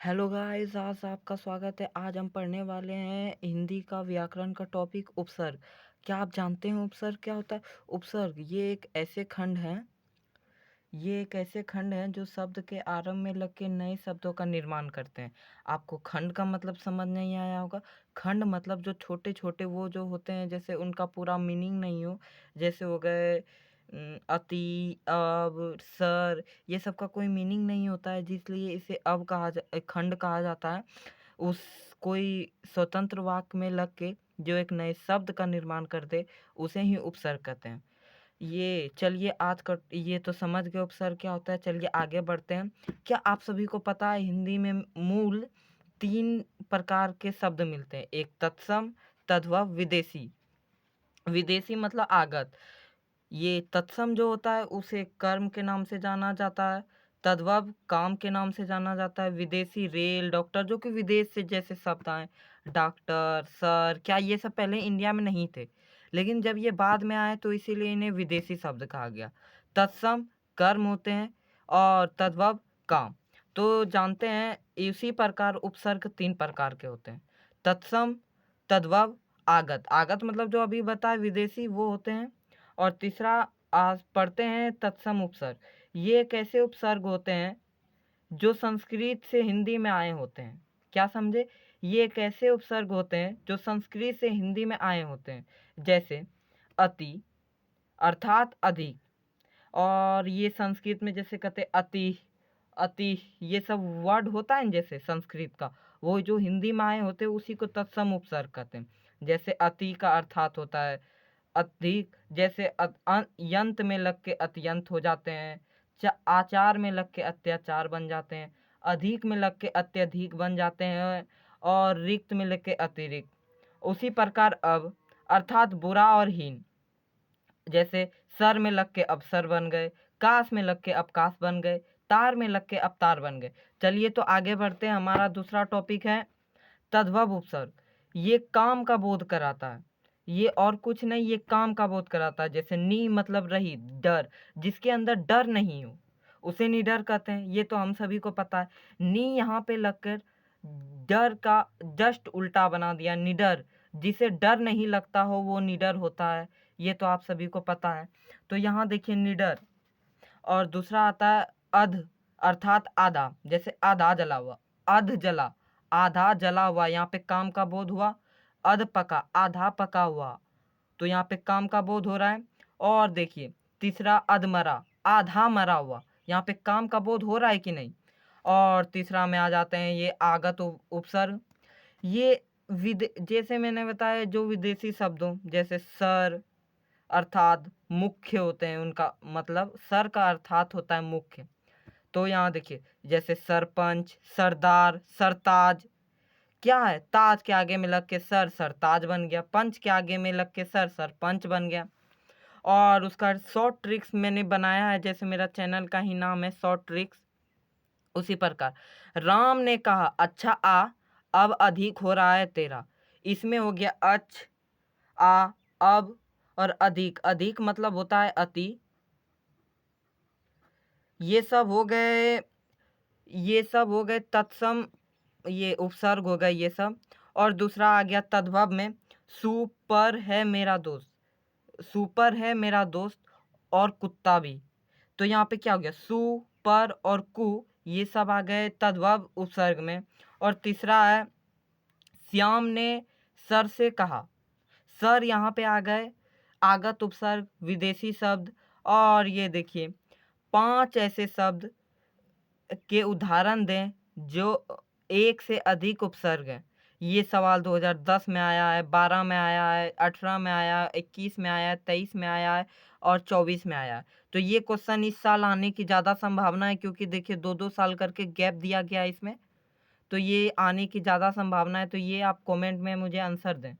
Hello guys, आज आपका स्वागत है। आज हम पढ़ने वाले हैं हिंदी का व्याकरण का टॉपिक उपसर्ग। क्या आप जानते हैं उपसर्ग क्या होता है? उपसर्ग ये एक ऐसे खंड हैं जो शब्द के आरंभ में लग के नए शब्दों का निर्माण करते हैं। आपको खंड का मतलब समझ नहीं आया होगा। खंड मतलब जो छोटे छोटे वो जो होते हैं, जैसे उनका पूरा मीनिंग नहीं हो, जैसे हो गए अति, अब, सर, ये सब का कोई मीनिंग नहीं होता है, जिसलिए इसे खंड कहा जाता है। उस कोई स्वतंत्र वाक्य में लग के जो एक नए शब्द का निर्माण कर दे, उसे ही उपसर्ग कहते हैं। ये चलिए, आज का ये तो समझ गए उपसर्ग क्या होता है। चलिए आगे बढ़ते हैं। क्या आप सभी को पता है हिंदी में मूल 3 प्रकार के शब्द मिलते हैं? एक तत्सम, तद्भव, विदेशी। विदेशी मतलब आगत। ये तत्सम जो होता है उसे कर्म के नाम से जाना जाता है। तद्भव काम के नाम से जाना जाता है। विदेशी रेल, डॉक्टर, जो कि विदेश से जैसे शब्द आए, डॉक्टर, सर, क्या ये सब पहले इंडिया में नहीं थे, लेकिन जब ये बाद में आए तो इसीलिए इन्हें विदेशी शब्द कहा गया। तत्सम कर्म होते हैं और तद्भव काम। तो जानते हैं इसी प्रकार उपसर्ग 3 प्रकार के होते हैं: तत्सम, तद्भव, आगत। आगत मतलब जो अभी बताए विदेशी वो होते हैं। और तीसरा आज पढ़ते हैं तत्सम उपसर्ग। ये कैसे उपसर्ग होते हैं जो संस्कृत से हिंदी में आए होते हैं? क्या समझे? ये कैसे उपसर्ग होते हैं जो संस्कृत से हिंदी में आए होते हैं? जैसे अति अर्थात अधिक। और ये संस्कृत में जैसे कहते अति, अति, ये सब वर्ड होता है ना, जैसे संस्कृत का, वो जो हिंदी में आए होते हैं उसी को तत्सम उपसर्ग कहते हैं। जैसे अति का अर्थात होता है अधिक, जैसे यंत में लग के अत्यंत हो जाते हैं। आचार में लग के अत्याचार बन जाते हैं। अधिक में लग के अत्यधिक बन जाते हैं। और रिक्त में लग के अतिरिक्त। उसी प्रकार अब अर्थात बुरा और हीन, जैसे सर में लग के अवसर बन गए, काश में लग के अवकाश बन गए, तार में लग के अवतार बन गए। चलिए तो आगे बढ़ते हैं। हमारा दूसरा टॉपिक है तद्भव उपसर्ग। ये काम का बोध कराता है। ये और कुछ नहीं, ये काम का बोध कराता है। जैसे नी मतलब रही, डर, जिसके अंदर डर नहीं हो उसे निडर कहते हैं। ये तो हम सभी को पता है। नी यहाँ पे लगकर डर का जस्ट उल्टा बना दिया, निडर। जिसे डर नहीं लगता हो वो निडर होता है। ये तो आप सभी को पता है। तो यहाँ देखिए निडर। और दूसरा आता है अध अर्थात आधा। जैसे आधा जला हुआ, अध जला, आधा जला हुआ, यहाँ पे काम का बोध हुआ। अध पका, आधा पका हुआ, तो यहाँ पे काम का बोध हो रहा है। और देखिए तीसरा अधमरा, आधा मरा हुआ, यहाँ पे काम का बोध हो रहा है कि नहीं? और तीसरा में आ जाते हैं ये आगत उपसर्ग। ये जैसे मैंने बताया, जो विदेशी शब्दों जैसे सर अर्थात मुख्य होते हैं, उनका मतलब सर का अर्थात होता है मुख्य। तो यहाँ देखिए जैसे सरपंच, सरदार, सरताज, क्या है, ताज के आगे में लग के सर सरताज बन गया, पंच के आगे में लग के सर सरपंच बन गया। और उसका शॉर्ट ट्रिक्स मैंने बनाया है, जैसे मेरा चैनल का ही नाम है शॉर्ट ट्रिक्स। उसी प्रकार राम ने कहा अच्छा आ, अब अधिक हो रहा है तेरा। इसमें हो गया अच, आ, अब, और अधिक। अधिक मतलब होता है अति। ये सब हो गए ये सब हो गए तत्सम, ये उपसर्ग हो गए ये सब। और दूसरा आ गया तद्भव में, सुपर है मेरा दोस्त, सुपर है मेरा दोस्त, और कुत्ता भी। तो यहाँ पे क्या हो गया, सु, पर और कु, ये सब आ गए तद्भव उपसर्ग में। और तीसरा है श्याम ने सर से कहा। सर यहाँ पे आ गए आगत उपसर्ग, विदेशी शब्द। और ये देखिए 5 ऐसे शब्द के उदाहरण दें जो एक से अधिक उपसर्ग हैं। ये सवाल 2010 में आया है, 12 में आया है, 18 में आया है, 21 में आया है, 23 में आया है, और 24 में आया है। तो ये क्वेश्चन इस साल आने की ज़्यादा संभावना है, क्योंकि देखिए 2-2 साल करके गैप दिया गया है इसमें। तो ये आने की ज़्यादा संभावना है। तो ये आप कमेंट में मुझे आंसर दें।